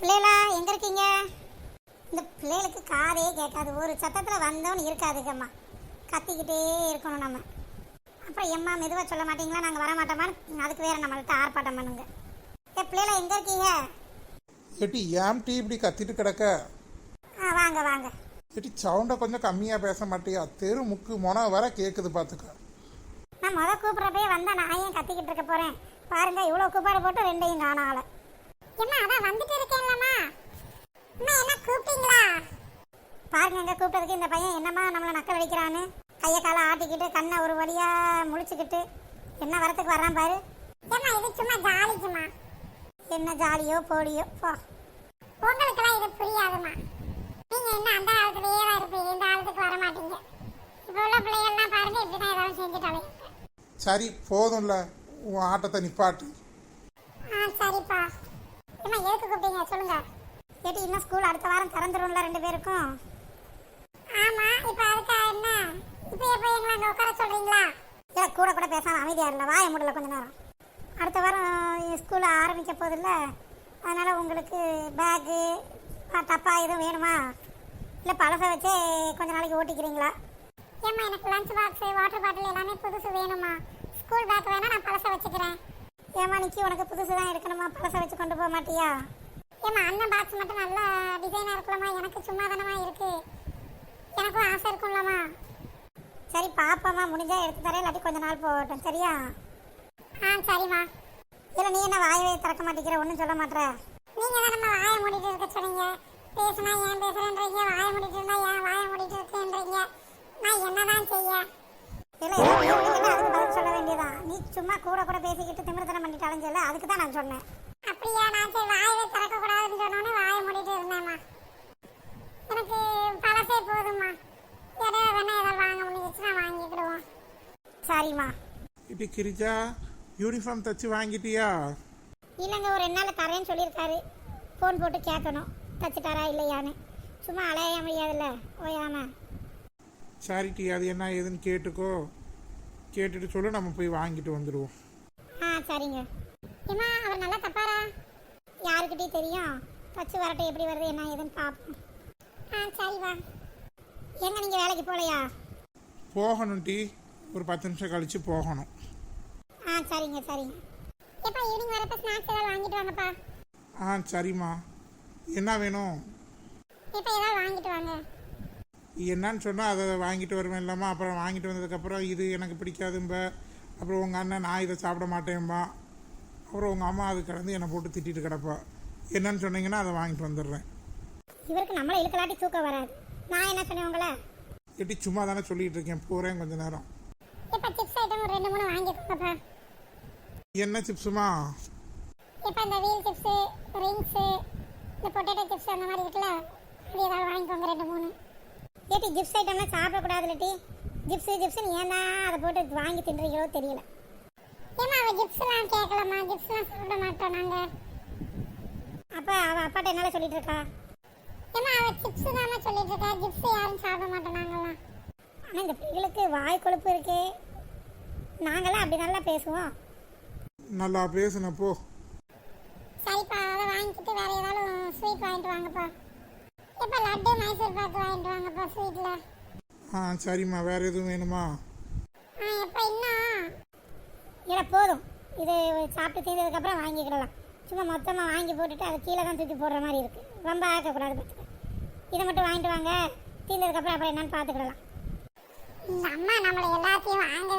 பிள்ளைகளா எங்க இருக்கீங்க? இந்த பிள்ளைகளுக்கு காதே கேட்காது. ஒரு சத்தத்தில் வந்தோன்னு இருக்காதுக்கம்மா. கத்திக்கிட்டே இருக்கணும் நம்ம. அப்புறம் எம்மா மெதுவாக சொல்ல மாட்டீங்களா, நாங்கள் வர மாட்டோமான்னு அதுக்கு வேற நம்மள்கிட்ட ஆர்ப்பாட்டம் பண்ணுங்க. பிள்ளைகளா எங்க இருக்கீங்க? ஏட்டி ஏன் டீ இப்படி கத்திட்டு கிடக்க? வாங்க வாங்க. ஏட்டி சவுண்டை கொஞ்சம் கம்மியாக பேச மாட்டியா? தெரு முக்கு மொன வர கேட்குது பார்த்துக்க. நான் கூப்பிட்றப்பே வந்தா நான் ஏன் கத்திக்கிட்டு இருக்க போறேன்? பாருங்க, இவ்வளோ கூப்பாடு போட்டு ரெண்டையும் காணால. என்ன அதான் வந்துட்டு இருக்கேன்லம்மா. அம்மா என்ன கூப்பிட்டீங்களா? பாருங்க, எங்க கூப்பிட்டதுக்கு இந்த பையன் என்னம்மா நம்மளை நக்கல் அடிக்கிறான்னு கையை காலை ஆட்டிக்கிட்டு கண்ணை ஒரு வழியா முழிச்சுக்கிட்டு என்ன வரத்துக்கு வர்றான் பாரு. ஏம்மா இது சும்மா ஜாலிக்குமா. என்ன ஜாலியோ போலியோ போ. உங்களுக்கெல்லாம் இது புரியாதுமா. நீங்க என்ன அந்த காலத்துலயே தான் இருப்பீங்க, இந்த காலத்துக்கு வர மாட்டீங்க. இப்போ உள்ள பிள்ளைகள்லாம் பாருங்க இப்படிதான் ஏதாவது செஞ்சுட்டாலே. சரி போதும்ல, உன் ஆட்டத்தை நிப்பாட்டு. சரிப்பா. ஏம்மா எதுக்கு கூப்பிட்டீங்க சொல்லுங்க. கேட்டு இன்னும் ஸ்கூல் அடுத்த வாரம் திறந்துரும்ல ரெண்டு பேருக்கும்? ஆமா, இப்போ அதுக்கா என்ன? இப்போ எப்போ எங்களை அங்கே உட்கார சொல்றீங்களா? இல்லை கூட கூட பேசாம அமைதியா இல்லை, வாய முடியல கொஞ்ச நேரம். அடுத்த வாரம் ஸ்கூல் ஆரம்பிக்க போதில்ல, அதனால உங்களுக்கு பேக்கு டப்பா எதுவும் வேணுமா, இல்லை பழசை வச்சே கொஞ்ச நாளைக்கு ஓட்டிக்கிறீங்களா? ஏம்மா எனக்கு லஞ்ச் பாக்ஸ் வாட்டர் பாட்டில் எல்லாமே புதுசு வேணுமா. ஸ்கூல் பேக் வேணா நான் பழசை வச்சுக்கிறேன். ஏம்மா நிக்கி உனக்கு புதுசு தான் எடுக்கணுமா, பழசை வச்சு கொண்டு போக மாட்டியா? ஏம்மா அண்ணன் பாக்ஸ் மட்டும் நல்லா டிசைனாக இருக்கலாமா, எனக்கு சும்மா தானமா இருக்கு, எனக்கும் ஆசை இருக்கும்லம்மா. சரி பாப்பாம்மா, முடிஞ்சா எடுத்து தரேன், இல்லாட்டி கொஞ்ச நாள் போகட்டும் சரியா? சரிம்மா. இல்லை நீ என்ன வாயவே திறக்க மாட்டேங்கிற, ஒன்றும் சொல்ல மாட்டேற? நீங்கள் தான் நம்ம வாயை மூடிட்டு இருக்க சொன்னீங்க. பேசுனா ஏன் பேசுறேன்றீங்க, வாயை மூடிட்டு இருந்தா ஏன் வாயை மூடிட்டு இருக்கேன்றீங்க. நான் என்னதான் செய்ய? இல்லை அதுக்கு பதில் சொல்ல வேண்டியதான். நீ சும்மா கூட கூட பேசிக்கிட்டு திமிர்த்தனம் பண்ணிட்டு அலைஞ்சல, அதுக்கு தான் நான் சொன்னேன். அப்படியா? நான் சரி வாயவே திறக்க கூடாதுன்னு சொன்னோன்னே வாயை மூடிட்டு இருந்தேம்மா. எனக்கு பழசே போதும்மா. எதாவது வேணா ஏதாவது வாங்க முடிஞ்சிச்சுன்னா வாங்கிக்கிடுவோம். சரிம்மா. இப்படி கிரிஜா யூனிஃபார்ம் தச்சு வாங்கிட்டியா? இல்லைங்க, ஒரு 2 நாள் தரேன்னு சொல்லியிருக்காரு. ஃபோன் போட்டு கேட்கணும் தச்சுட்டாரா இல்லையான்னு. சும்மா அலைய முடியாதுல்ல ஓயாம. சரிட்டி, அது என்ன ஏதுன்னு கேட்டுக்கோ. கேட்டுட்டு சொல்லு, நம்ம போய் வாங்கிட்டு வந்துடுவோம். சரிங்க. ஏம்மா அவர் நல்லா தப்பாரா? யாருக்கிட்டே தெரியும். தச்சு வரட்டும், எப்படி வருது என்ன ஏதுன்னு பார்ப்போம். சரிவா. எங்க நீங்கள் வேலைக்கு போகலையா? போகணும் டீ, ஒரு 10 நிமிஷம் கழிச்சு போகணும். சரிங்க சரிங்க. எப்பா ஈவினிங் வரப்ப ஸ்நாக்ஸ் ஏதாவது வாங்கிட்டு வாங்கப்பா. சரிம்மா. என்ன வேணும்? இப்போ ஏதாவது வாங்கிட்டு வாங்க. என்னன்னு சொன்னால் அதை வாங்கிட்டு வருவேன் இல்லாமல், அப்புறம் வாங்கிட்டு வந்ததுக்கப்புறம் இது எனக்கு பிடிக்காதும்ப, அப்புறம் உங்கள் அண்ணன் நான் இதை சாப்பிட மாட்டேன்பா, அப்புறம் உங்கள் அம்மா அது கிடந்து என்னை போட்டு திட்டிட்டு கிடப்பா. என்னன்னு சொன்னீங்கன்னா அதை வாங்கிட்டு வந்துடுறேன். இவருக்கு நம்மளை இழுக்கலாட்டி தூக்கம் வராது. நான் என்ன சொன்னேன் உங்களை? எப்படி சும்மா தானே சொல்லிட்டு இருக்கேன், போகிறேன் கொஞ்ச நேரம். இப்போ சிப்ஸ் ஐட்டம் ஒரு 2 3 வாங்கிக்கோங்கப்பா. என்ன சிப்ஸுமா? இப்போ இந்த வீல் சிப்ஸு, ரிங்ஸு, இந்த பொட்டேட்டோ சிப்ஸ் அந்த மாதிரி இருக்குல்ல, அது ஏதாவது வாங்கிக்கோங்க 2 3. ஏட்டி சிப்ஸ் ஐட்டம்லாம் சாப்பிடக்கூடாது இல்லட்டி? ஜிப்ஸுன்னு ஏன் தான் அதை போட்டு வாங்கி தின்றீங்களோ தெரியல. ஏன்னா அவள் ஜிப்ஸ்லாம் கேட்கலாமா, ஜிப்ஸ்லாம் சாப்பிட மாட்டோம் நாங்கள். அப்போ அவள் அப்பாட்ட என்னால் சொல்லிட்டு இருக்கா? ஏன்னா அவள் சிப்ஸ் தானே சொல்லிட்டு இருக்கா, ஜிப்ஸ் யாரும் சாப்பிட மாட்டோம் நாங்களாம். ஆனால் இந்த பிள்ளைகளுக்கு வாய் கொழுப்பு இருக்கே. நாங்களாம் அப்படி நல்லா பேசுவோம். நல்லா பேசுனப்போ. சரிப்பா, அதை வாங்கிட்டு வேற ஏதாவது ஸ்வீட் வாங்கிட்டு வாங்கப்பா. இப்போ லட்டு மைசூர் பாக்கு வாங்கிட்டு வாங்கப்பா ஸ்வீட்டில். சரிம்மா. வேற எதுவும் வேணுமா? எப்போ இன்னும் இல்லை போதும். இது சாப்பிட்டு தீர்ந்ததுக்கப்புறம் வாங்கிக்கிடலாம். சும்மா மொத்தமாக வாங்கி போட்டுட்டு அதை கீழே தான் தூக்கி போடுற மாதிரி இருக்குது. ரொம்ப ஆக்கக்கூடாது பார்த்துக்க. இதை மட்டும் வாங்கிட்டு வாங்க, தீர்ந்ததுக்கப்புறம் அப்புறம் என்னன்னு பார்த்துக்கிடலாம். இந்த அம்மா நம்மளை எல்லாத்தையும் வாங்க